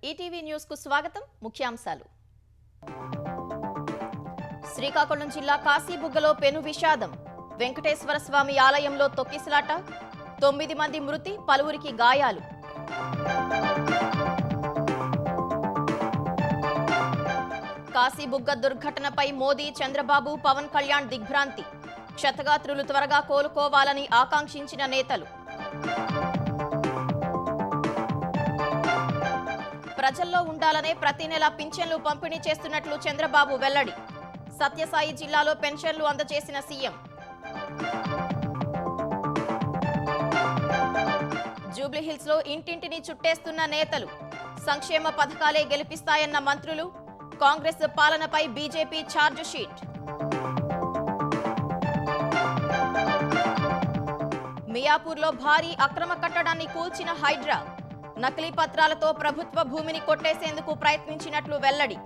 ETV news కు స్వాగతం. ముఖ్యాంశాలు. శ్రీకాకుళం జిల్లా కాశీబుగ్గలో పెను విషాదం. వెంకటేశ్వర స్వామి ఆలయంలో తొక్కిసలాట, 9 మంది మృతి, పలువురికి గాయాలు. కాశీబుగ్గ దుర్ఘటనపై మోదీ, చంద్రబాబు, పవన్ కళ్యాణ్ దిగ్భ్రాంతి. క్షతగాత్రులు త్వరగా కోలుకోవాలని ఆకాంక్షించిన నేతలు. ప్రజల్లో ఉండాలనే ప్రతి నెల పింఛన్లు పంపిణీ చేస్తున్నట్లు చంద్రబాబు వెల్లడి. సత్యసాయి జిల్లాలో పెన్షన్లు అందజేసిన సీఎం. జూబ్లీహిల్స్ లో ఇంటింటిని చుట్టేస్తున్న నేతలు. సంక్షేమ పథకాలే గెలిపిస్తాయన్న మంత్రులు. కాంగ్రెస్ పాలనపై బీజేపీ ఛార్జ్ షీట్. మియాపూర్లో భారీ అక్రమ కట్టడాన్ని కూల్చిన హైడ్రా. నకిలీ పత్రాలతో ప్రభుత్వ భూమిని కొట్టేసేందుకు ప్రయత్నించినట్లు వెల్లడి.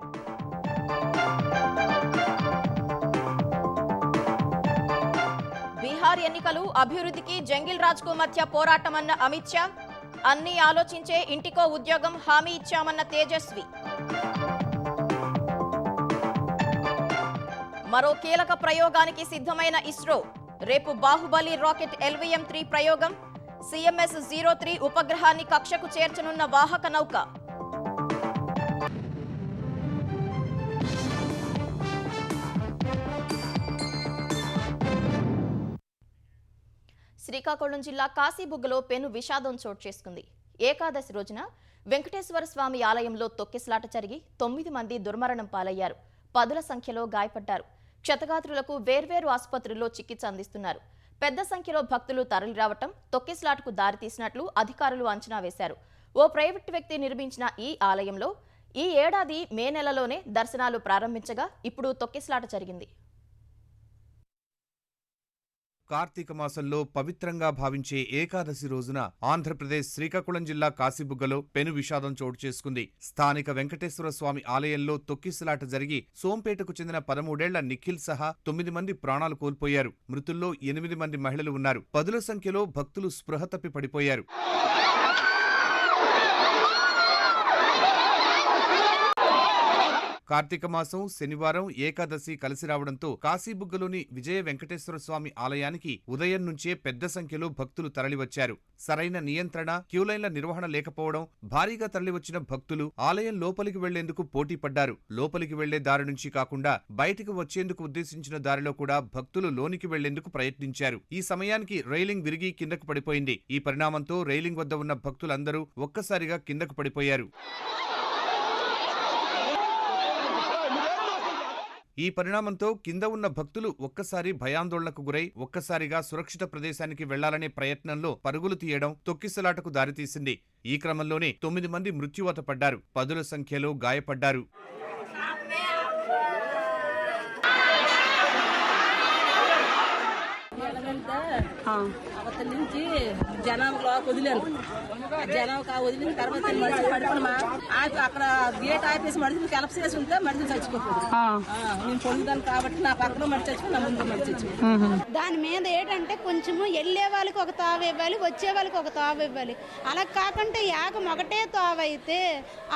బీహార్ ఎన్నికలు అభివృద్ధికి జంగిల్ రాజ్ కు మధ్య పోరాటమన్న అమిత్ షా. అన్ని ఆలోచించే ఇంటికో ఉద్యోగం హామీ ఇచ్చామన్న తేజస్వి. మరో కీలక ప్రయోగానికి సిద్ధమైన ఇస్రో. రేపు బాహుబలి రాకెట్ LVM-3 ప్రయోగం. CMS-03 ఉపగ్రహాన్ని కక్షకు చేర్చనున్న వాహక నౌక. శ్రీకాకుళం జిల్లా కాశీబుగ్గలో పెను విషాదం చోటు చేసుకుంది. ఏకాదశి రోజున వెంకటేశ్వర స్వామి ఆలయంలో తొక్కిసలాట జరిగి 9 మంది దుర్మరణం పాలయ్యారు. పదుల సంఖ్యలో గాయపడ్డారు. క్షతగాత్రులకు వేర్వేరు ఆసుపత్రుల్లో చికిత్స అందిస్తున్నారు. పెద్ద సంఖ్యలో భక్తులు తరలిరావటం తొక్కిసలాటకు దారితీసినట్లు అధికారులు అంచనా వేశారు. ఓ ప్రైవేట్ వ్యక్తి నిర్మించిన ఈ ఆలయంలో ఈ ఏడాది మే నెలలోనే దర్శనాలు ప్రారంభించగా ఇప్పుడు తొక్కిసలాట జరిగింది. కార్తీక మాసంలో పవిత్రంగా భావించే ఏకాదశి రోజున ఆంధ్రప్రదేశ్ శ్రీకాకుళం జిల్లా కాశీబుగ్గలో పెను విషాదం చోటు చేసుకుంది. స్థానిక వెంకటేశ్వర స్వామి ఆలయంలో తొక్కిసలాట జరిగి సోంపేటకు చెందిన 13 ఏళ్ల నిఖిల్ సహా 9 మంది ప్రాణాలు కోల్పోయారు. మృతుల్లో 8 మంది మహిళలు ఉన్నారు. పదుల సంఖ్యలో భక్తులు స్పృహ తప్పి పడిపోయారు. కార్తీక మాసం శనివారం ఏకాదశి కలిసి రావడంతో కాశీబుగ్గలోని విజయ వెంకటేశ్వర స్వామి ఆలయానికి ఉదయం నుంచే పెద్ద సంఖ్యలో భక్తులు తరలివచ్చారు. సరైన నియంత్రణ, క్యూలైన్ల నిర్వహణ లేకపోవడం, భారీగా తరలివచ్చిన భక్తులు ఆలయం లోపలికి వెళ్లేందుకు పోటీ పడ్డారు. లోపలికి వెళ్లే దారి నుంచి కాకుండా బయటికి వచ్చేందుకు ఉద్దేశించిన దారిలో కూడా భక్తులు లోనికి వెళ్లేందుకు ప్రయత్నించారు. ఈ సమయానికి రైలింగ్ విరిగి కిందకు పడిపోయింది. ఈ పరిణామంతో రైలింగ్ వద్ద ఉన్న భక్తులందరూ ఒక్కసారిగా కిందకు పడిపోయారు. ఈ పరిణామంతో కింద ఉన్న భక్తులు ఒక్కసారి భయాందోళనకు గురై ఒక్కసారిగా సురక్షిత ప్రదేశానికి వెళ్లాలనే ప్రయత్నంలో పరుగులు తీయడం తొక్కిసలాటకు దారితీసింది. ఈ క్రమంలోనే 9 మంది మృత్యువాత పడ్డారు. పదుల సంఖ్యలో గాయపడ్డారు. అవతల నుంచి జనంలో వదిలేను. జనంకి వదిలిన తర్వాత మనుషులు పడిపోయినా అక్కడ గేట్ ఆపేసి మనుషులు కలప చేసి ఉంటే మనుషులు చచ్చిపోతుంది. నేను పొందుతాను కాబట్టి నా పక్కన మడి చచ్చిపోయి నా ముందు మడి చచ్చిపోయి. దాని మీద ఏంటంటే కొంచెము వెళ్ళే వాళ్ళకి ఒక తావు ఇవ్వాలి, వచ్చే వాళ్ళకి ఒక తావు ఇవ్వాలి. అలా కాకుండా యాగం ఒకటే తావు అయితే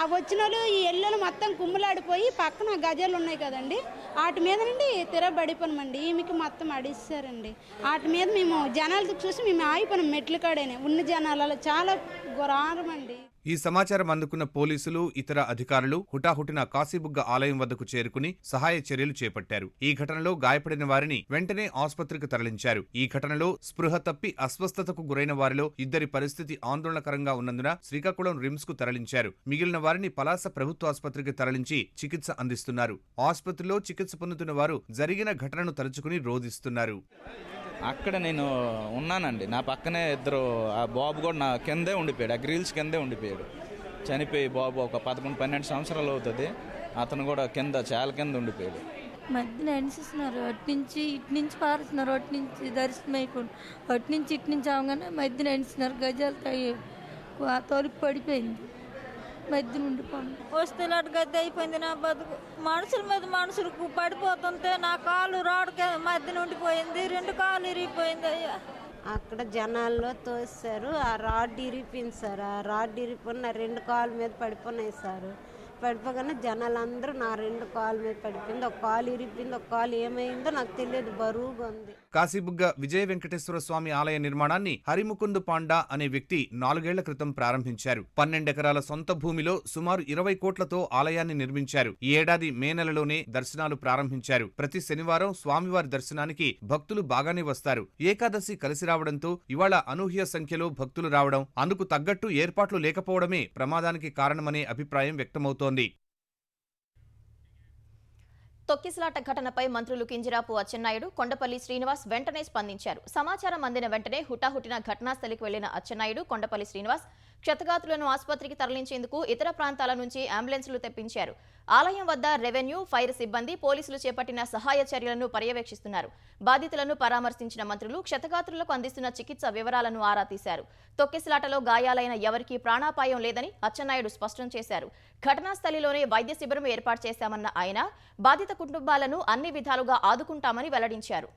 ఆ వచ్చిన వాళ్ళు ఈ ఎల్లులు మొత్తం కుమ్ములాడిపోయి పక్కన గజాలు ఉన్నాయి కదండి, వాటి మీద నుండి తిరగబడిపోయామండి. ఈమెకి మొత్తం అడిస్తారండి. వాటి మీద మేము జనాలతో చూసి మేము ఆగిపోయినాం. మెట్లు కాడేనే ఉన్న జనాలలో చాలా ఘోరమండి. ఈ సమాచారం అందుకున్న పోలీసులు, ఇతర అధికారులు హుటాహుటిన కాశీబుగ్గ ఆలయం వద్దకు చేరుకుని సహాయ చర్యలు చేపట్టారు. ఈ ఘటనలో గాయపడిన వారిని వెంటనే ఆసుపత్రికి తరలించారు. ఈ ఘటనలో స్పృహ తప్పి అస్వస్థతకు గురైన వారిలో 2 పరిస్థితి ఆందోళనకరంగా ఉన్నందున శ్రీకాకుళం రిమ్స్ కు తరలించారు. మిగిలిన వారిని పలాస ప్రభుత్వ ఆసుపత్రికి తరలించి చికిత్స అందిస్తున్నారు. ఆసుపత్రిలో చికిత్స పొందుతున్న వారు జరిగిన ఘటనను తలుచుకుని రోధిస్తున్నారు. అక్కడ నేను ఉన్నానండి. నా పక్కనే ఇద్దరు, ఆ బాబు కూడా నా కిందే ఉండిపోయాడు. ఆ గ్రిల్స్ కిందే ఉండిపోయాడు. చనిపోయి బాబు ఒక 11-12 సంవత్సరాలు అవుతుంది. అతను కూడా చాలా కింద ఉండిపోయాడు. మధ్యన ఎనిసిస్తున్నారు. అటు నుంచి ఇటు నుంచి పారుతున్నారు. అటు నుంచి దర్శనం అయిపోయింది. అటు నుంచి ఇటు నుంచి అవగానే మధ్యన ఎనిసిస్తున్నారు. గజాలు తాగి తలుపు పడిపోయింది. మధ్య ఉండిపోయింది. వస్తే గద్దె అయిపోయింది నా బతుకు. మనుషుల మీద మనుషులకు పడిపోతుంటే నా కాలు రాడుకే మధ్య ఉండిపోయింది. 2 కాళ్ళు ఇరిగిపోయింది. అయ్యా అక్కడ జనాల్లో తోసారు. ఆ రాడ్ ఇరిపోయింది సార్. ఆ రాడ్ ఇరిపోయిన 2 కాళ్ళ మీద పడిపోయినాయి సార్. పడిపోగానే జనాలందరూ నా 2 కాళ్ళ మీద పడిపోయింది. ఒక కాలు ఇరిపోయింది, ఒక కాలు ఏమైందో నాకు తెలియదు, బరువుగా ఉంది. కాశీబుగ్గ విజయ వెంకటేశ్వర స్వామి ఆలయ నిర్మాణాన్ని హరిముకుంద్ పాండా అనే వ్యక్తి 4 ఏళ్ల క్రితం ప్రారంభించారు. 12 ఎకరాల సొంత భూమిలో సుమారు 20 కోట్లతో ఆలయాన్ని నిర్మించారు. ఈ ఏడాది మే నెలలోనే దర్శనాలు ప్రారంభించారు. ప్రతి శనివారం స్వామివారి దర్శనానికి భక్తులు బాగానే వస్తారు. ఏకాదశి కలిసి రావడంతో ఇవాళ అనూహ్య సంఖ్యలో భక్తులు రావడం, అందుకు తగ్గట్టు ఏర్పాట్లు లేకపోవడమే ప్రమాదానికి కారణమనే అభిప్రాయం వ్యక్తమవుతోంది. తొక్కిసలాట ఘటనపై మంత్రులు కింజరాపు అచ్చెన్నాయుడు, కొండపల్లి శ్రీనివాస్ వెంటనే స్పందించారు. సమాచారం అందిన వెంటనే హుటాహుటిన ఘటనాస్థలికి వెళ్లిన అచ్చెన్నాయుడు, కొండపల్లి శ్రీనివాస్ క్షతగాత్రులను ఆసుపత్రికి తరలించేందుకు ఇతర ప్రాంతాల నుంచి అంబులెన్సులు తెప్పించారు. ఆలయం వద్ద రెవెన్యూ, ఫైర్ సిబ్బంది, పోలీసులు చేపట్టిన సహాయ చర్యలను పర్యవేక్షిస్తున్నారు. బాధితులను పరామర్శించిన మంత్రులు క్షతగాత్రులకు అందిస్తున్న చికిత్స వివరాలను ఆరా తీశారు. తొక్కిసలాటలో గాయాలైన ఎవరికీ ప్రాణాపాయం లేదని అచ్చెన్నాయుడు స్పష్టం చేశారు. ఘటనా స్థలిలోనే వైద్య శిబిరం ఏర్పాటు చేశామన్న ఆయన బాధిత కుటుంబాలను అన్ని విధాలుగా ఆదుకుంటామని వెల్లడించారు.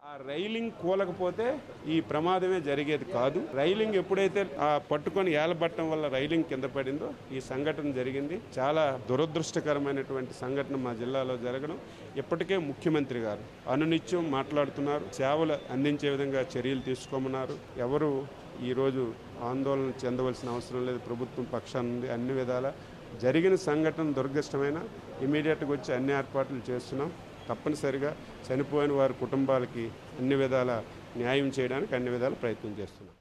ఆ రైలింగ్ కూలకపోతే ఈ ప్రమాదమే జరిగేది కాదు. రైలింగ్ ఎప్పుడైతే పట్టుకొని ఏలబట్టడం వల్ల రైలింగ్ కింద పడిందో ఈ సంఘటన జరిగింది. చాలా దురదృష్టకరమైనటువంటి సంఘటన మా జిల్లాలో జరగడం. ఇప్పటికే ముఖ్యమంత్రి గారు అనునిత్యం మాట్లాడుతున్నారు, సేవలు అందించే విధంగా చర్యలు తీసుకోమన్నారు. ఎవరు ఈరోజు ఆందోళన చెందవలసిన అవసరం లేదు. ప్రభుత్వం పక్షాన ఉంది. అన్ని విధాల జరిగిన సంఘటన దురదృష్టమైన ఇమీడియట్గా వచ్చి అన్ని ఏర్పాట్లు చేస్తున్నాం. తప్పనిసరిగా చనిపోయిన వారి కుటుంబాలకి అన్ని విధాల న్యాయం చేయడానికి అన్ని విధాల ప్రయత్నం చేస్తున్నాం.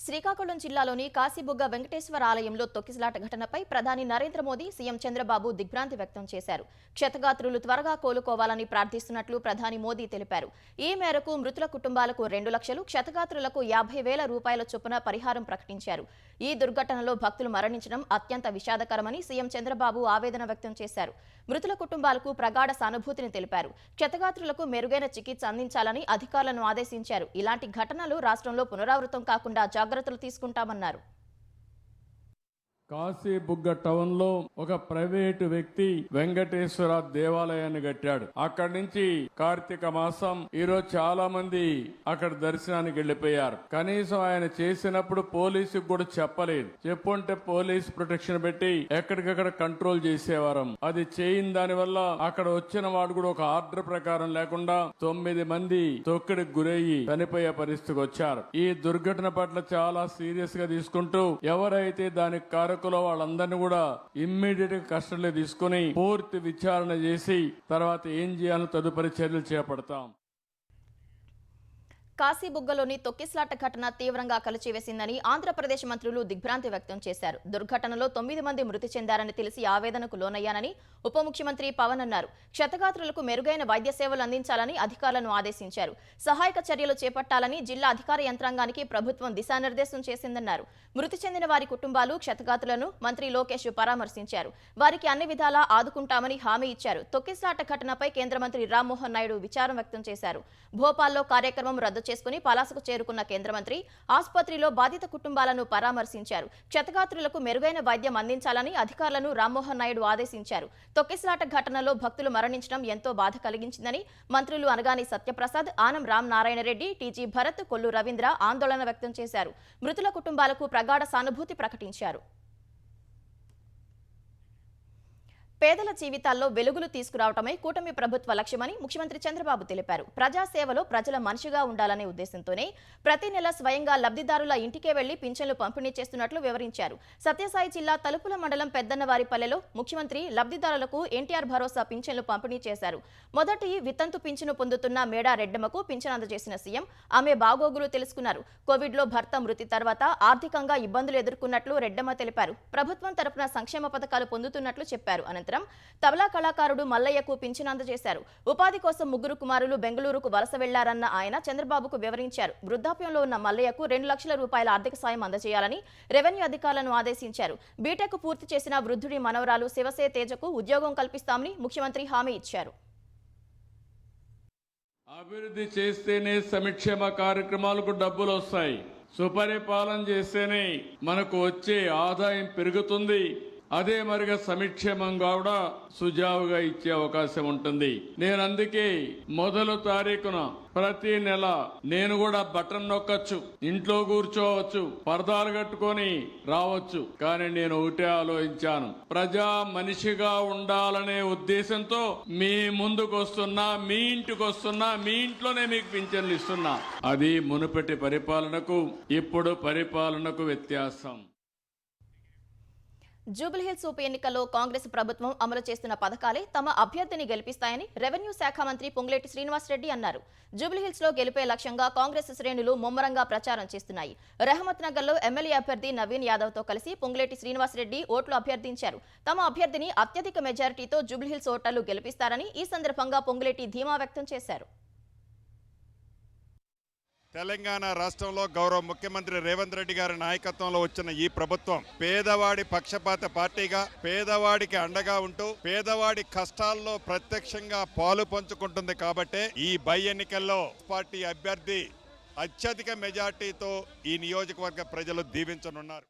శ్రీకాకుళం జిల్లాలోని కాశీబుగ్గ వెంకటేశ్వర ఆలయంలో తొక్కిసలాట ఘటనపై ప్రధాని నరేంద్ర మోదీ, సీఎం చంద్రబాబు దిగ్భ్రాంతి వ్యక్తం చేశారు. క్షతగాత్రులు త్వరగా కోలుకోవాలని ప్రార్థిస్తున్నట్లు ప్రధాని మోదీ తెలిపారు. ఈ మేరకు మృతుల కుటుంబాలకు 2 లక్షలు, క్షతగాత్రులకు 50,000 రూపాయల చొప్పున పరిహారం ప్రకటించారు. ఈ దుర్ఘటనలో భక్తులు మరణించడం అత్యంత విషాదకరమని సీఎం చంద్రబాబు ఆవేదన వ్యక్తం చేశారు. మృతుల కుటుంబాలకు ప్రగాఢ సానుభూతిని తెలిపారు. క్షతగాత్రులకు మెరుగైన చికిత్స అందించాలని అధికారులను ఆదేశించారు. ఇలాంటి ఘటనలు రాష్ట్రంలో పునరావృతం కాకుండా జాగ్రత్తలు తీసుకుంటామన్నారు. కాశీబుగ్గ టౌన్ లో ఒక ప్రైవేటు వ్యక్తి వెంకటేశ్వర దేవాలయాన్ని కట్టాడు. అక్కడి నుంచి కార్తీక మాసం ఈరోజు చాలా మంది అక్కడ దర్శనానికి వెళ్లిపోయారు. కనీసం ఆయన చేసినప్పుడు పోలీసుకు కూడా చెప్పలేదు. చెప్పుంటే పోలీస్ ప్రొటెక్షన్ పెట్టి ఎక్కడికక్కడ కంట్రోల్ చేసేవారం. అది చేయని దాని వల్ల అక్కడ వచ్చిన వాడు కూడా ఒక ఆర్డర్ ప్రకారం లేకుండా 9 మంది తొక్కిడికి గురయ్యి చనిపోయే పరిస్థితికి వచ్చారు. ఈ దుర్ఘటన పట్ల చాలా సీరియస్ గా తీసుకుంటూ ఎవరైతే దానికి వాళ్ళందరినీ కూడా ఇమ్మీడియట్ గా కస్టడీలో తీసుకుని పూర్తి విచారణ చేసి తర్వాత ఏం చేయాలో తదుపరి చర్యలు చేపడతాం. కాశీబుగ్గలోని తొక్కిసలాట ఘటన తీవ్రంగా కలిచివేసిందని ఆంధ్రప్రదేశ్ మంత్రులు దిగ్భ్రాంతి వ్యక్తం చేశారు. దుర్ఘటనలో 9 మంది మృతి చెందారని తెలిసి ఆవేదనకు లోనయ్యానని ఉప ముఖ్యమంత్రి పవన్ అన్నారు. క్షతగాత్రులకు మెరుగైన వైద్య సేవలు అందించాలని అధికారులను ఆదేశించారు. సహాయక చర్యలు చేపట్టాలని జిల్లా అధికార యంత్రాంగానికి ప్రభుత్వం దిశానిర్దేశం చేసిందన్నారు. మృతి చెందిన వారి కుటుంబాలు, క్షతగాత్రులను మంత్రి లోకేష్ పరామర్శించారు. వారికి అన్ని విధాలా ఆదుకుంటామని హామీ ఇచ్చారు. తొక్కిసలాట ఘటనపై కేంద్ర మంత్రి రామ్మోహన్ నాయుడు విచారం వ్యక్తం చేశారు. భోపాల్లో కార్యక్రమం రద్దు చేసుకుని పలాసకు చేరుకున్న కేంద్ర మంత్రి ఆసుపత్రిలో బాధిత కుటుంబాలను పరామర్శించారు. క్షతగాత్రులకు మెరుగైన వైద్యం అందించాలని అధికారులను రామ్మోహన్ నాయుడు ఆదేశించారు. తొక్కిసలాట ఘటనలో భక్తులు మరణించడం ఎంతో బాధ కలిగించిందని మంత్రులు అనగాని సత్యప్రసాద్, ఆనం రామ్ నారాయణ రెడ్డి, టీజీ భరత్, కొల్లు రవీంద్ర ఆందోళన వ్యక్తం చేశారు. మృతుల కుటుంబాలకు ప్రగాఢ సానుభూతి ప్రకటించారు. పేదల జీవితాల్లో వెలుగులు తీసుకురావటమే కూటమి ప్రభుత్వ లక్ష్యమని ముఖ్యమంత్రి చంద్రబాబు తెలిపారు. ప్రజాసేవలో ప్రజల మనిషిగా ఉండాలనే ఉద్దేశంతోనే ప్రతి నెల స్వయంగా లబ్ధిదారుల ఇంటికే వెళ్లి పింఛన్లు పంపిణీ చేస్తున్నట్లు వివరించారు. సత్యసాయి జిల్లా తలుపుల మండలం పెద్దన్నవారిపల్లెలో ముఖ్యమంత్రి లబ్ధిదారులకు ఎన్టీఆర్ భరోసా పింఛన్లు పంపిణీ చేశారు. మొదటి వితంతు పింఛను పొందుతున్న మేడా రెడ్డమ్మకు పింఛను అందజేసిన సీఎం ఆమె బాగోగులు తెలుసుకున్నారు. కోవిడ్లో భర్త మృతి తర్వాత ఆర్థికంగా ఇబ్బందులు ఎదుర్కొన్నట్లు రెడ్డమ్మ తెలిపారు. ప్రభుత్వం తరపున సంక్షేమ పథకాలు పొందుతున్నట్లు చెప్పారు. అనంతరం తబలా కళాకారుడు మల్లయ్యకు పింఛను అందజేశారు. ఉపాధి కోసం 3 కుమారులు బెంగళూరుకు వలస వెళ్లారన్న ఆయన చంద్రబాబుకు వివరించారు. వృద్ధాప్యంలో ఉన్న మల్లయ్యకు 2 లక్షల రూపాయల ఆర్థిక సాయం అందజేయాలని రెవెన్యూ అధికారులను ఆదేశించారు. బీటెక్ పూర్తి చేసిన వృద్ధుడి మనవరాలు శివసే తేజకు ఉద్యోగం కల్పిస్తామని ముఖ్యమంత్రి హామీ ఇచ్చారు. అభివృద్ధి చేస్తేనే సంక్షేమ కార్యక్రమాలకు డబ్బులు వస్తాయి. సుపరిపాలన చేస్తేనే మనకు వచ్చే ఆదాయం పెరుగుతుంది. అదే మరిగా సంక్షేమంగా కూడా సుజావుగా ఇచ్చే అవకాశం ఉంటుంది. నేను అందుకే మొదటి తారీఖున ప్రతి నెల నేను కూడా బటన్ నొక్కచ్చు, ఇంట్లో కూర్చోవచ్చు, పరదాలు కట్టుకొని రావచ్చు. కానీ నేను ఒకటే ఆలోచించాను, ప్రజా మనిషిగా ఉండాలనే ఉద్దేశంతో మీ ముందుకు వస్తున్నా, మీ ఇంటికి వస్తున్నా, మీ ఇంట్లోనే మీకు పింఛన్లు ఇస్తున్నా. అది మునుపటి పరిపాలనకు ఇప్పుడు పరిపాలనకు వ్యత్యాసం. జూబ్లీహిల్స్ ఉప ఎన్నికల్లో కాంగ్రెస్ ప్రభుత్వం అమలు చేస్తున్న పథకాలే తమ అభ్యర్థిని గెలిపిస్తాయని రెవెన్యూ శాఖ మంత్రి పొంగులేటి శ్రీనివాసరెడ్డి అన్నారు. జూబ్లీహిల్స్ లో గెలిపే లక్ష్యంగా కాంగ్రెస్ శ్రేణులు ముమ్మరంగా ప్రచారం చేస్తున్నాయి. రెహమత్ నగర్ లో ఎమ్మెల్యే అభ్యర్థి నవీన్ యాదవ్ తో కలిసి పొంగులేటి శ్రీనివాసరెడ్డి ఓట్లు అభ్యర్థించారు. తమ అభ్యర్థిని అత్యధిక మెజారిటీతో జూబ్లీహిల్స్ ఓటర్లు గెలిపిస్తారని ఈ సందర్భంగా పొంగులేటి ధీమా వ్యక్తం చేశారు. తెలంగాణ రాష్ట్రంలో గౌరవ ముఖ్యమంత్రి రేవంత్ రెడ్డి గారి నాయకత్వంలో వచ్చిన ఈ ప్రభుత్వం పేదవాడి పక్షపాత పార్టీగా, పేదవాడికి అండగా ఉంటూ పేదవాడి కష్టాల్లో ప్రత్యక్షంగా పాలు పంచుకుంటుంది. కాబట్టే ఈ బై ఎన్నికల్లో పార్టీ అభ్యర్థి అత్యధిక మెజార్టీతో ఈ నియోజకవర్గ ప్రజలు దీవించనున్నారు.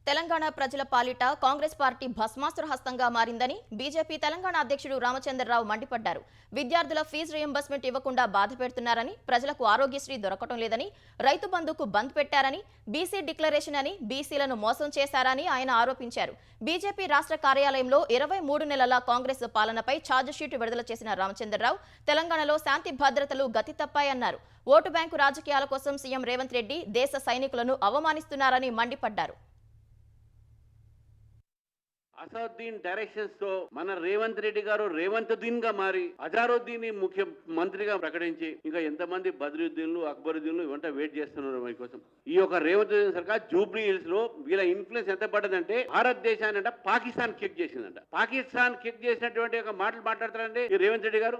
తెలంగాణ ప్రజల పాలిట కాంగ్రెస్ పార్టీ భస్మాసుర హస్తంగా మారిందని బీజేపీ తెలంగాణ అధ్యక్షుడు రామచంద్రరావు మండిపడ్డారు. విద్యార్థుల ఫీజు రియంబర్స్మెంట్ ఇవ్వకుండా బాధ పెడుతున్నారని, ప్రజలకు ఆరోగ్యశ్రీ దొరకటం లేదని, రైతు బంధుకు బంద్ పెట్టారని, బీసీ డిక్లరేషన్ అని బీసీలను మోసం చేశారని ఆయన ఆరోపించారు. బీజేపీ రాష్ట్ర కార్యాలయంలో 23 నెలల కాంగ్రెస్ పాలనపై ఛార్జిషీటు విడుదల చేసిన రామచంద్రరావు తెలంగాణలో శాంతి భద్రతలు గతి తప్పాయన్నారు. ఓటు బ్యాంకు రాజకీయాల కోసం సీఎం రేవంత్ రెడ్డి దేశ సైనికులను అవమానిస్తున్నారని మండిపడ్డారు. అసదుద్దీన్ డైరెక్షన్స్ తో మన రేవంత్ రెడ్డి గారు రేవంత్ దీన్ గా మారి అజారుద్దీన్ ముఖ్యమంత్రిగా ప్రకటించి ఇంకా ఎంతమంది బద్రుద్దీన్లు, అక్బరుద్దీన్లు ఇవంతా వెయిట్ చేస్తున్నారు మీకోసం. ఈ యొక్క రేవంత్ సర్కార్ జూబ్లీ హిల్స్ లో వీళ్ళ ఇన్ఫ్లుయెన్స్ ఎంత పడ్డదంటే భారతదేశాన్ని అంట పాకిస్తాన్ కిక్ చేసిందంట. పాకిస్తాన్ కిక్ చేసినటువంటి ఒక మాటలు మాట్లాడతారండి ఈ రేవంత్ రెడ్డి గారు.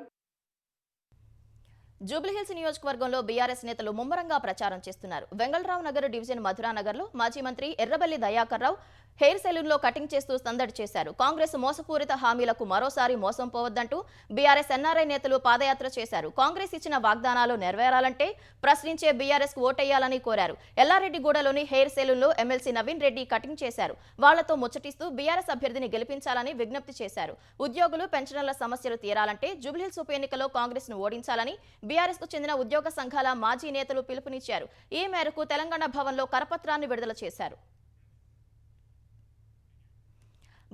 జూబ్లీహిల్స్ నియోజకవర్గంలో బీఆర్ఎస్ నేతలు ముమ్మరంగా ప్రచారం చేస్తున్నారు. వెంగళరావు నగర్ డివిజన్ మధురానగర్ లో మాజీ మంత్రి ఎర్రబెల్లి దయాకర్ రావు హెయిర్ సెలూన్ లో కటింగ్ చేస్తూ సందడి చేశారు. కాంగ్రెస్ మోసపూరిత హామీలకు మరోసారి మోసం పోవద్దంటూ బీఆర్ఎస్ ఎన్ఆర్ఐ నేతలు పాదయాత్ర చేశారు. కాంగ్రెస్ ఇచ్చిన వాగ్దానాలు నెరవేరాలంటే ప్రశ్నించే బీఆర్ఎస్ కు ఓటేయాలని కోరారు. ఎల్లారెడ్డిగూడలోని హెయిర్ సెలూన్ లో ఎమ్మెల్సీ నవీన్ రెడ్డి కటింగ్ చేశారు. వాళ్లతో ముచ్చటిస్తూ బీఆర్ఎస్ అభ్యర్థిని గెలిపించాలని విజ్ఞప్తి చేశారు. ఉద్యోగులు, పెన్షనర్ల సమస్యలు తీరాలంటే జూబ్లీహిల్స్ ఉప ఎన్నికలో కాంగ్రెస్ ను ఓడించాలని బీఆర్ఎస్ కు చెందిన ఉద్యోగ సంఘాల మాజీ నేతలు పిలుపునిచ్చారు. ఈ మేరకు తెలంగాణ భవన్లో కరపత్రాన్ని విడుదల చేశారు.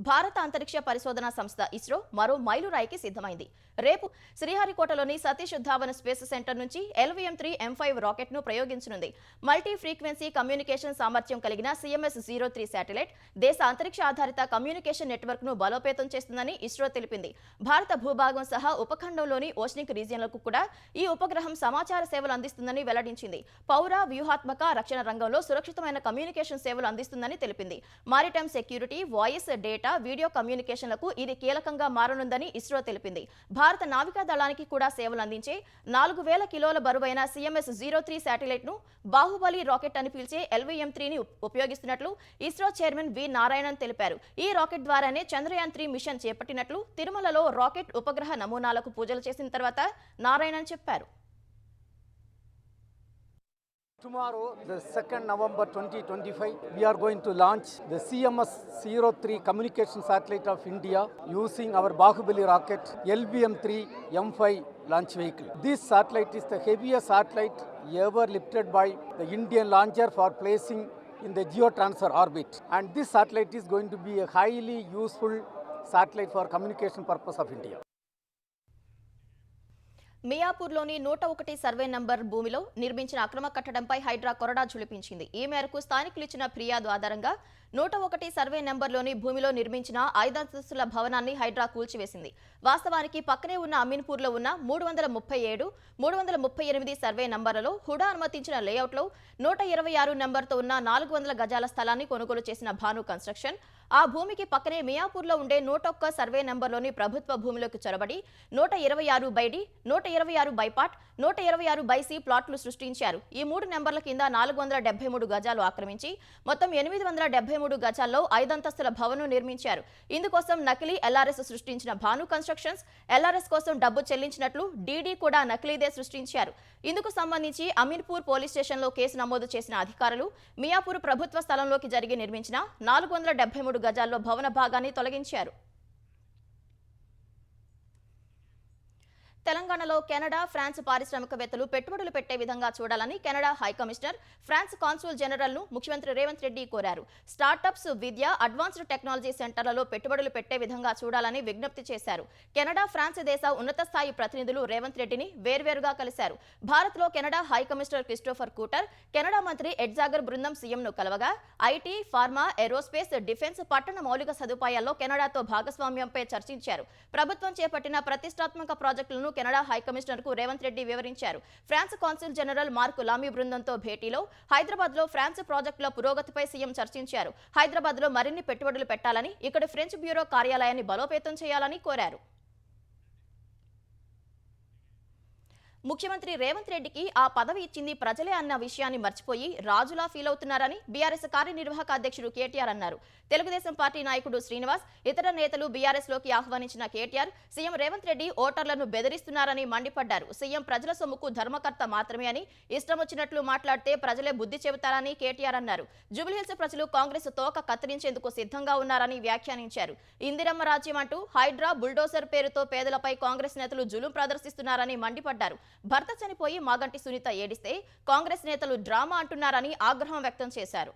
భారత అంతరిక్ష పరిశోధనా సంస్థ ఇస్రో మరో మైలురాయికి సిద్ధమైంది. రేపు శ్రీహరికోటలోని సతీష్ ధావన్ స్పేస్ సెంటర్ నుంచి LVM-3 M5 రాకెట్ ను ప్రయోగించనుంది. మల్టీ ఫ్రీక్వెన్సీ కమ్యూనికేషన్ సామర్థ్యం కలిగిన CMS-03 శాటిలైట్ దేశ అంతరిక్ష ఆధారిత కమ్యూనికేషన్ నెట్వర్క్ ను బలోపేతం చేస్తుందని ఇస్రో తెలిపింది. భారత భూభాగం సహా ఉపఖండంలోని ఓషనిక్ రీజియన్లకు కూడా ఈ ఉపగ్రహం సమాచార సేవలు అందిస్తుందని వెల్లడించింది. పౌర, వ్యూహాత్మక, రక్షణ రంగంలో సురక్షితమైన కమ్యూనికేషన్ సేవలు అందిస్తుందని తెలిపింది. Maritime security, voice, data, video కమ్యూనికేషన్లకు ఇది కీలకంగా మారనుందని ఇస్రో తెలిపింది. భారత నావికా దళానికి కూడా సేవలు అందించే 4000 కిలోల బరువైన CMS-03 శాటిలైట్ ను బాహుబలి రాకెట్ అని పిలిచే LVM-3ని ఉపయోగిస్తున్నట్లు ఇస్రో చైర్మన్ వి నారాయణన్ తెలిపారు. ఈ రాకెట్ ద్వారానే చంద్రయాన్-3 మిషన్ చేపట్టినట్లు తిరుమలలో రాకెట్ ఉపగ్రహ నమూనాలకు పూజలు చేసిన తర్వాత నారాయణన్ చెప్పారు. Tomorrow, the 2nd November 2025, we are going to launch the CMS-03 communication satellite of India using our Bahubali rocket LVM-3 M5 launch vehicle. This satellite is the heaviest satellite ever lifted by the Indian launcher for placing in the geotransfer orbit. And this satellite is going to be a highly useful satellite for communication purpose of India. మియాపూర్లోని 101 survey number భూమిలో నిర్మించిన అక్రమ కట్టడంపై హైడ్రా కొరడా ఝుళిపించింది. ఈ మేరకు స్థానికులు ఇచ్చిన ఫిర్యాదు ఆధారంగా 101 సర్వే నంబర్లోని భూమిలో నిర్మించిన 5 అంతస్తుల భవనాన్ని హైడ్రా కూల్చివేసింది. వాస్తవానికి పక్కనే ఉన్న అమీన్పూర్లో ఉన్న 337, 338 సర్వే నంబర్లలో హుడా అనుమతించిన లేఅవుట్లో 126 నెంబర్తో ఉన్న 400 గజాల స్థలాన్ని కొనుగోలు చేసిన భాను కన్స్ట్రక్షన్ ఆ భూమికి పక్కనే మియాపూర్లో ఉండే 101 సర్వే నంబర్లోని ప్రభుత్వ భూమిలోకి చొరబడి 126/D, 126/పార్ట్, 126/C ప్లాట్లు సృష్టించారు. ఈ 3 నెంబర్ల కింద 473 గజాలు ఆక్రమించి మొత్తం 873 273 గజాల్లో 5 అంతస్తుల భవనం నిర్మించారు. ఇందుకోసం నకిలీ ఎల్ఆర్ఎస్ సృష్టించిన భాను కన్స్ట్రక్షన్స్ ఎల్ఆర్ఎస్ కోసం డబ్బు చెల్లించినట్లు డీడీ కూడా నకిలీదే సృష్టించారు. ఇందుకు సంబంధించి అమీన్పూర్ పోలీస్ స్టేషన్లో కేసు నమోదు చేసిన అధికారులు మియాపూర్ ప్రభుత్వ స్థలంలోకి జరిగి నిర్మించిన 473 గజాల్లో భవన భాగాన్ని తొలగించారు. తెలంగాణలో కెనడా, ఫ్రాన్స్ పారిశ్రామికవేత్తలు పెట్టుబడులు పెట్టే విధంగా చూడాలని Canada high commissioner, France consul జనరల్ను ముఖ్యమంత్రి రేవంత్ రెడ్డి కోరారు. స్టార్టప్స్, విద్య, అడ్వాన్స్డ్ టెక్నాలజీ సెంటర్లలో పెట్టుబడులు పెట్టే విధంగా చూడాలని విజ్ఞప్తి చేశారు. కెనడా, ఫ్రాన్స్ దేశ ఉన్నత స్థాయి ప్రతినిధులు రేవంత్ రెడ్డిని వేర్వేరుగా కలిశారు. భారత్లో Canada high commissioner Christopher కూటర్, Canada మంత్రి ఎడ్జాగర్ బృందం సీఎంను కలవగా ఐటీ, ఫార్మా, ఏరోస్పేస్, డిఫెన్స్, పట్టణ మౌలిక సదుపాయాల్లో కెనడాతో భాగస్వామ్యంపై చర్చించారు. ప్రభుత్వం చేపట్టిన ప్రతిష్టాత్మక ప్రాజెక్టులను కెనడా హై కమిషనర్ కు రేవంత్ రెడ్డి వివరించారు. France consul general Mark Lamy బృందంతో భేటీలో హైదరాబాద్ లో ఫ్రాన్స్ ప్రాజెక్టుల పురోగతిపై సీఎం చర్చించారు. హైదరాబాద్ లో మరిన్ని పెట్టుబడులు పెట్టాలని, ఇక్కడ ఫ్రెంచ్ బ్యూరో కార్యాలయాన్ని బలోపేతం చేయాలని కోరారు. ముఖ్యమంత్రి రేవంత్ రెడ్డికి ఆ పదవి ఇచ్చింది ప్రజలే అన్న విషయాన్ని మర్చిపోయి రాజులా ఫీల్ అవుతున్నారని బీఆర్ఎస్ కార్యనిర్వాహక అధ్యక్షుడు కేటీఆర్ అన్నారు. తెలుగుదేశం పార్టీ నాయకుడు శ్రీనివాస్, ఇతర నేతలు బీఆర్ఎస్ లోకి ఆహ్వానించిన కేటీఆర్ సీఎం రేవంత్ రెడ్డి ఓటర్లను బెదిరిస్తున్నారని మండిపడ్డారు. సీఎం ప్రజల సొమ్ముకు ధర్మకర్త మాత్రమే అని ఇష్టం వచ్చినట్లు మాట్లాడితే ప్రజలే బుద్ధి చెబుతారని కేటీఆర్ అన్నారు. జూబ్లీహిల్స్ ప్రజలు కాంగ్రెస్ తోక కత్తిరించేందుకు సిద్ధంగా ఉన్నారని వ్యాఖ్యానించారు. ఇందిరమ్మ రాజ్యం అంటూ హైడ్రా, బుల్డోజర్ పేరుతో పేదలపై కాంగ్రెస్ నేతలు జులుం ప్రదర్శిస్తున్నారని మండిపడ్డారు. భర్త చనిపోయి మాగంటి సునీత ఏడిస్తే కాంగ్రెస్ నేతలు డ్రామా అంటున్నారని ఆగ్రహం వ్యక్తం చేశారు.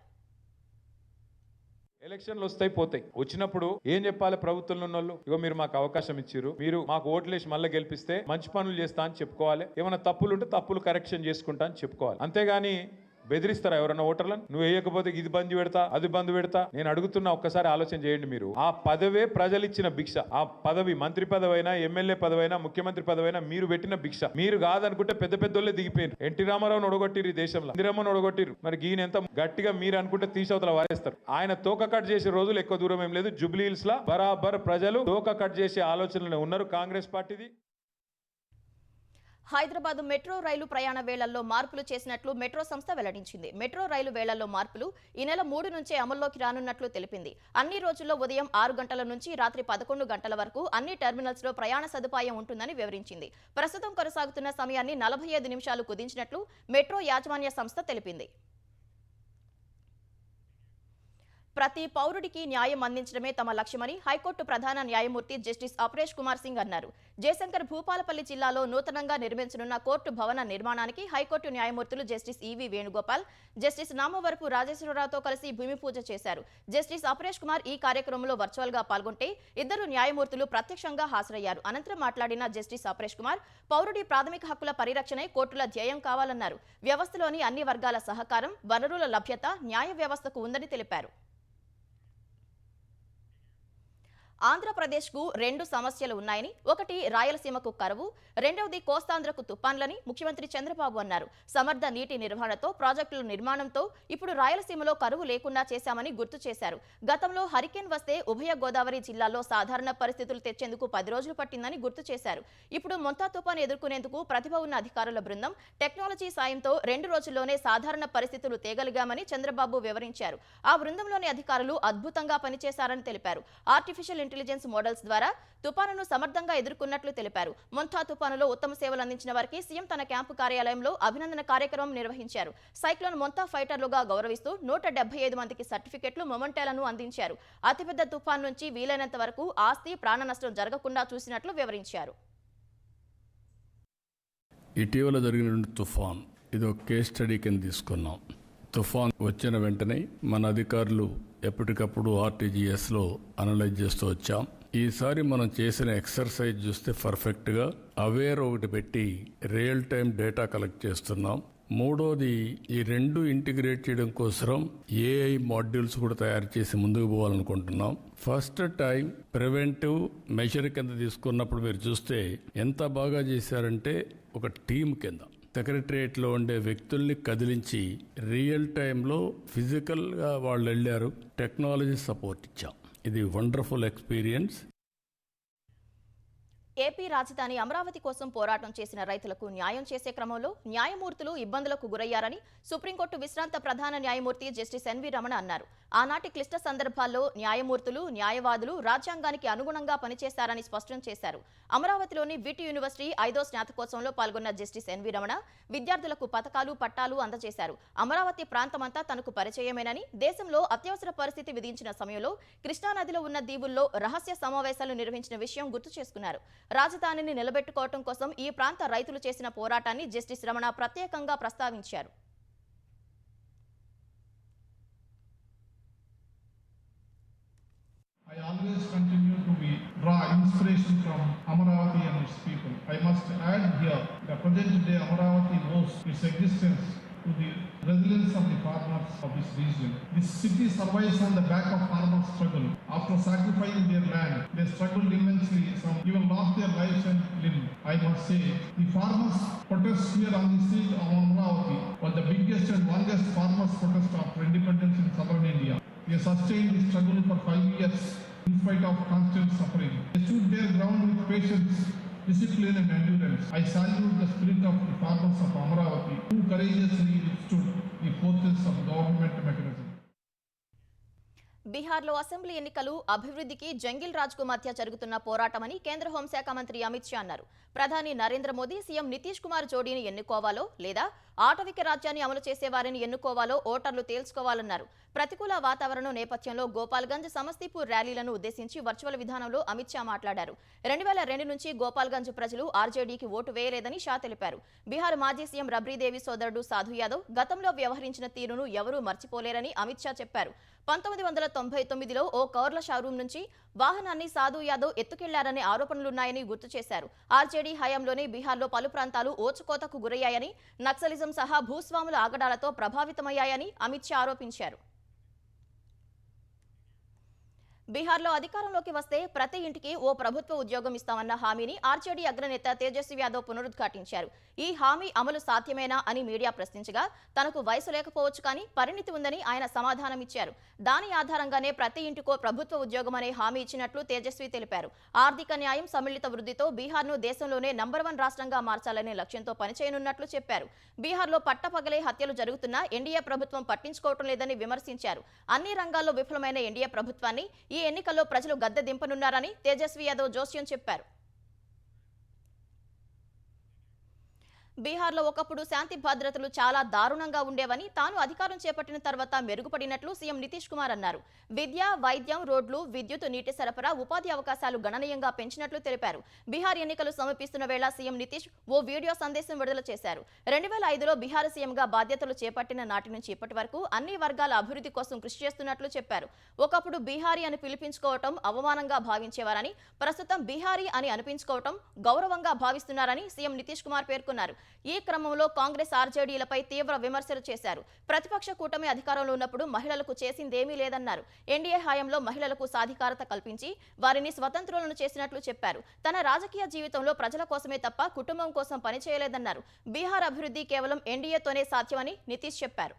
ఎలక్షన్లు వస్తాయి పోతాయి, వచ్చినప్పుడు ఏం చెప్పాలి ప్రభుత్వంలో ఉన్న వాళ్ళు? ఇగో మీరు మాకు అవకాశం ఇచ్చారు, మీరు మాకు ఓట్లేసి మళ్ళీ గెలిపిస్తే మంచి పనులు చేస్తా అని చెప్పుకోవాలి. ఏమైనా తప్పులు ఉంటే తప్పులు కరెక్షన్ చేసుకుంటా అని చెప్పుకోవాలి. అంతేగాని బెదిరిస్తారా ఎవరన్నా ఓటర్లను? నువ్వు వేయకపోతే ఇది బంద్ పెడతా, అది బంద్ పెడతా. నేను అడుగుతున్నా, ఒక్కసారి ఆలోచన చేయండి. మీరు ఆ పదవే ప్రజలు ఇచ్చిన భిక్ష. ఆ పదవి మంత్రి పదవైనా, ఎమ్మెల్యే పదవైనా, ముఖ్యమంత్రి పదవైనా మీరు పెట్టిన భిక్ష. మీరు కాదనుకుంటే పెద్ద పెద్దోళ్ళే దిగిపోయారు. ఎన్టీ రామారావును ఒడగొట్టిరు, ఈ దేశంలో ఇందిరమ్మను ఒడగొట్టిరు. మరి ఈయన ఎంత గట్టిగా మీరు అనుకుంటే తీసవతల వారేస్తారు. ఆయన తోక కట్ చేసే రోజులు ఎక్కువ దూరం ఏం లేదు. జూబ్లీహిల్స్ లా బరాబర్ ప్రజలు తోక కట్ చేసే ఆలోచనలు ఉన్నారు కాంగ్రెస్ పార్టీది. హైదరాబాద్ మెట్రో రైలు ప్రయాణ వేళల్లో మార్పులు చేసినట్లు మెట్రో సంస్థ వెల్లడించింది. మెట్రో రైలు వేళల్లో మార్పులు ఈ నెల 3 నుంచే అమల్లోకి రానున్నట్లు తెలిపింది. అన్ని రోజుల్లో ఉదయం 6 గంటల నుంచి రాత్రి 11 గంటల వరకు అన్ని టెర్మినల్స్ లో ప్రయాణ సదుపాయం ఉంటుందని వివరించింది. ప్రస్తుతం కొనసాగుతున్న సమయాన్ని 45 నిమిషాలు కుదించినట్లు మెట్రో యాజమాన్య సంస్థ తెలిపింది. ప్రతి పౌరుడికి న్యాయం అందించడమే తమ లక్ష్యమని హైకోర్టు ప్రధాన న్యాయమూర్తి జస్టిస్ అపరేష్ కుమార్ సింగ్ అన్నారు. జయశంకర్ భూపాలపల్లి జిల్లాలో నూతనంగా నిర్మించనున్న కోర్టు భవన నిర్మాణానికి హైకోర్టు న్యాయమూర్తులు జస్టిస్ ఈవి వేణుగోపాల్, జస్టిస్ నామవరపు రాజేశ్వరరావుతో కలిసి భూమి పూజ చేశారు. జస్టిస్ అపరేష్ కుమార్ ఈ కార్యక్రమంలో వర్చువల్ గా పాల్గొంటే ఇద్దరు న్యాయమూర్తులు ప్రత్యక్షంగా హాజరయ్యారు. అనంతరం మాట్లాడిన జస్టిస్ అపరేష్ కుమార్, పౌరుడి ప్రాథమిక హక్కుల పరిరక్షణే కోర్టుల ధ్యేయం కావాలన్నారు. వ్యవస్థలోని అన్ని వర్గాల సహకారం, వనరుల లభ్యత న్యాయ వ్యవస్థకు ఉందని తెలిపారు. ఆంధ్రప్రదేశ్కు 2 సమస్యలు ఉన్నాయని, ఒకటి రాయలసీమకు కరువు, రెండవది కోస్తాంధ్రకు తుపాన్లని ముఖ్యమంత్రి చంద్రబాబు అన్నారు. సమర్థ నీటి నిర్వహణతో, ప్రాజెక్టుల నిర్మాణంతో ఇప్పుడు రాయలసీమలో కరువు లేకుండా చేశామని గుర్తు చేశారు. గతంలో హరికేన్ వస్తే ఉభయ గోదావరి జిల్లాల్లో సాధారణ పరిస్థితులు తెచ్చేందుకు 10 రోజులు పట్టిందని గుర్తు చేశారు. ఇప్పుడు మొంతా తుపాను ఎదుర్కొనేందుకు ప్రతిభ ఉన్న అధికారుల బృందం, టెక్నాలజీ సాయంతో 2 రోజుల్లోనే సాధారణ పరిస్థితులు తేగలిగామని చంద్రబాబు వివరించారు. ఆ బృందంలోని అధికారులు అద్భుతంగా పనిచేశారని తెలిపారు. ఆర్టిఫిషియల్ ఇంటెలిజెన్స్ మోడల్స్ ద్వారా తుపానును సమర్థంగా ఎదుర్కొన్నట్లు తెలిపారు. మొంతా తుపానులో ఉత్తమ సేవలు అందించిన వారికి సీఎం తన క్యాంపు కార్యాలయంలో అభినందన కార్యక్రమం నిర్వహించారు. సైక్లోన్ మొంతా ఫైటర్లుగా గౌరవిస్తూ 175 మందికి సర్టిఫికెట్లు, మొమెంటాలను అందించారు. అతిపెద్ద తుపాను నుంచి వీలైనంత వరకు ఆస్తి, ప్రాణ నష్టం జరగకుండా చూసినట్లు వివరించారు. ఇటీవల జరిగిన తుఫాన్ ఇది ఒక కేస్ స్టడీ కింద తీసుకున్నాం. తుఫాన్ వచ్చిన వెంటనే మన అధికారులు ఎప్పటికప్పుడు ఆర్టీజీఎస్లో అనలైజ్ చేస్తూ వచ్చాం. ఈసారి మనం చేసిన ఎక్సర్సైజ్ చూస్తే పర్ఫెక్ట్గా అవేర్ ఒకటి పెట్టి రియల్ టైం డేటా కలెక్ట్ చేస్తున్నాం. మూడోది, ఈ 2 ఇంటిగ్రేట్ చేయడం కోసం ఏఐ మాడ్యూల్స్ కూడా తయారు చేసి ముందుకు పోవాలనుకుంటున్నాం. ఫస్ట్ టైం ప్రివెంటివ్ మెజర్ కింద తీసుకున్నప్పుడు మీరు చూస్తే ఎంత బాగా చేశారంటే ఒక టీం కింద సెక్రటరియట్లో ఉండే వ్యక్తుల్ని కదిలించి రియల్ టైంలో ఫిజికల్గా వాళ్ళు వెళ్ళారు. టెక్నాలజీ సపోర్ట్ ఇచ్చాం. ఇది వండర్ఫుల్ ఎక్స్పీరియన్స్. ఏపీ రాజధాని అమరావతి కోసం పోరాటం చేసిన రైతులకు న్యాయం చేసే క్రమంలో న్యాయమూర్తులు ఇబ్బందులకు గురయ్యారని సుప్రీంకోర్టు విశ్రాంత ప్రధాన న్యాయమూర్తి జస్టిస్ ఎన్వి రమణ అన్నారు. ఆనాటి క్లిష్ట సందర్భాల్లో న్యాయమూర్తులు, న్యాయవాదులు రాజ్యాంగానికి అనుగుణంగా పనిచేశారని స్పష్టం చేశారు. అమరావతిలోని విటి యూనివర్సిటీ 5వ స్నాతకోత్సవంలో పాల్గొన్న జస్టిస్ ఎన్వి రమణ విద్యార్థులకు పతకాలు, పట్టాలు అందజేశారు. అమరావతి ప్రాంతమంతా తనకు పరిచయమేనని, దేశంలో అత్యవసర పరిస్థితి విధించిన సమయంలో కృష్ణానదిలో ఉన్న దీవుల్లో రహస్య సమావేశాలు నిర్వహించిన విషయం గుర్తు చేసుకున్నారు. రాజధానిని నిలబెట్టుకోవడం కోసం ఈ ప్రాంత రైతులు చేసిన పోరాటాన్ని జస్టిస్ రమణ ప్రత్యేకంగా ప్రస్తావించారు. I always continue to draw inspiration from Amaravati and its people. I must add here, the present day Amaravati owes its existence to the resilience of the farmers of this region. This city survives on the back of farmers' struggle. After sacrificing their land, they struggled immensely. Some even lost their lives and limb. I must say, the farmers' protest here on the street of Amaravati was the biggest and longest farmers' protest after independence in southern India. They sustained the struggle for 5 years in spite of constant suffering. They stood their ground with patience, discipline and endurance. I salute the spirit of the farmers of Amaravati who courageously withstood the forces of government mechanism. బీహార్లో assembly ఎన్నికలు అభివృద్ధికి jungle రాజ్కు మధ్య జరుగుతున్న పోరాటమని కేంద్ర హోంశాఖ మంత్రి అమిత్ షా అన్నారు. ప్రధాని నరేంద్ర మోదీ, సీఎం నితీష్ కుమార్ జోడీని ఎన్నుకోవాలో లేదా ఆటవిక రాజ్యాన్ని అమలు చేసే వారిని ఎన్నుకోవాలో ఓటర్లు తేల్చుకోవాలన్నారు. ప్రతికూల వాతావరణం నేపథ్యంలో గోపాల్గంజ్, సమస్తీపూర్ ర్యాలీలను ఉద్దేశించి వర్చువల్ విధానంలో అమిత్ షా మాట్లాడారు. 2002 నుంచి గోపాల్గంజ్ ప్రజలు ఆర్జేడీకి ఓటు వేయలేదని షా తెలిపారు. బీహార్ మాజీ సీఎం రబ్రీదేవి సోదరుడు సాధు యాదవ్ గతంలో వ్యవహరించిన తీరును ఎవరూ మర్చిపోలేరని అమిత్ షా చెప్పారు. 1999లో ఓ కౌర్ల షోరూమ్ నుంచి వాహనాన్ని సాధు యాదవ్ ఎత్తుకెళ్లారనే ఆరోపణలున్నాయని గుర్తు చేశారు. ఆర్జేడీ హయాంలోనే బీహార్లో పలు ప్రాంతాలు ఓచుకోతకు గురయ్యాయని, నక్సలిజం సహా భూస్వాముల ఆగడాలతో ప్రభావితమయ్యాయని అమిత్ షా ఆరోపించారు. బీహార్లో అధికారంలోకి వస్తే ప్రతి ఇంటికి ఓ ప్రభుత్వ ఉద్యోగం ఇస్తామన్న హామీని ఆర్జేడీ అగ్రనేత తేజస్వి యాదవ్ పునరుద్ఘాటించారు. ఈ హామీ అమలు సాధ్యమేనా అని మీడియా ప్రశ్నించగా, తనకు వయసు లేకపోవచ్చు కానీ పరిణితి ఉందని ఆయన సమాధానమిచ్చారు. దాని ఆధారంగానే ప్రతి ఇంటికో ప్రభుత్వ ఉద్యోగం అనే హామీ ఇచ్చినట్లు తేజస్వి తెలిపారు. ఆర్థిక న్యాయం, సమ్మిళిత వృద్ధితో బీహార్ను దేశంలోనే నంబర్ 1 రాష్ట్రంగా మార్చాలనే లక్ష్యంతో పనిచేయనున్నట్లు చెప్పారు. బీహార్లో పట్టపగలే హత్యలు జరుగుతున్నా ఎన్డీఏ ప్రభుత్వం పట్టించుకోవటం లేదని విమర్శించారు. అన్ని రంగాల్లో విఫలమైన ఎన్డీఏ ప్రభుత్వాన్ని ఈ ఎన్నికల్లో ప్రజలు గద్దె దింపనున్నారని తేజస్వి యాదవ్ జోస్యం చెప్పారు. బీహార్లో ఒకప్పుడు శాంతి భద్రతలు చాలా దారుణంగా ఉండేవని, తాను అధికారం చేపట్టిన తర్వాత మెరుగుపడినట్లు సీఎం నితీష్ కుమార్ అన్నారు. విద్య, వైద్యం, రోడ్లు, విద్యుత్, నీటి సరఫరా, ఉపాధి అవకాశాలు గణనీయంగా పెంచినట్లు తెలిపారు. బీహార్ ఎన్నికలు సమీపిస్తున్న వేళ సీఎం నితీష్ ఓ వీడియో సందేశం విడుదల చేశారు. 2005లో బీహార్ సీఎంగా బాధ్యతలు చేపట్టిన నాటి నుంచి ఇప్పటి వరకు అన్ని వర్గాల అభివృద్ధి కోసం కృషి చేస్తున్నట్లు చెప్పారు. ఒకప్పుడు బీహారీ అని పిలిపించుకోవటం అవమానంగా భావించేవారని, ప్రస్తుతం బీహారీ అని అనిపించుకోవటం గౌరవంగా భావిస్తున్నారని సీఎం నితీష్ కుమార్ పేర్కొన్నారు. ఈ క్రమంలో కాంగ్రెస్, ఆర్జేడీలపై తీవ్ర విమర్శలు చేశారు. ప్రతిపక్ష కూటమి అధికారంలో ఉన్నప్పుడు మహిళలకు చేసిందేమీ లేదన్నారు. ఎన్డీఏ హయాంలో మహిళలకు సాధికారత కల్పించి వారిని స్వతంత్రులను చేసినట్లు చెప్పారు. తన రాజకీయ జీవితంలో ప్రజల కోసమే తప్ప కుటుంబం కోసం పనిచేయలేదన్నారు. బీహార్ అభివృద్ధి కేవలం ఎన్డీఏతోనే సాధ్యమని నితీష్ చెప్పారు.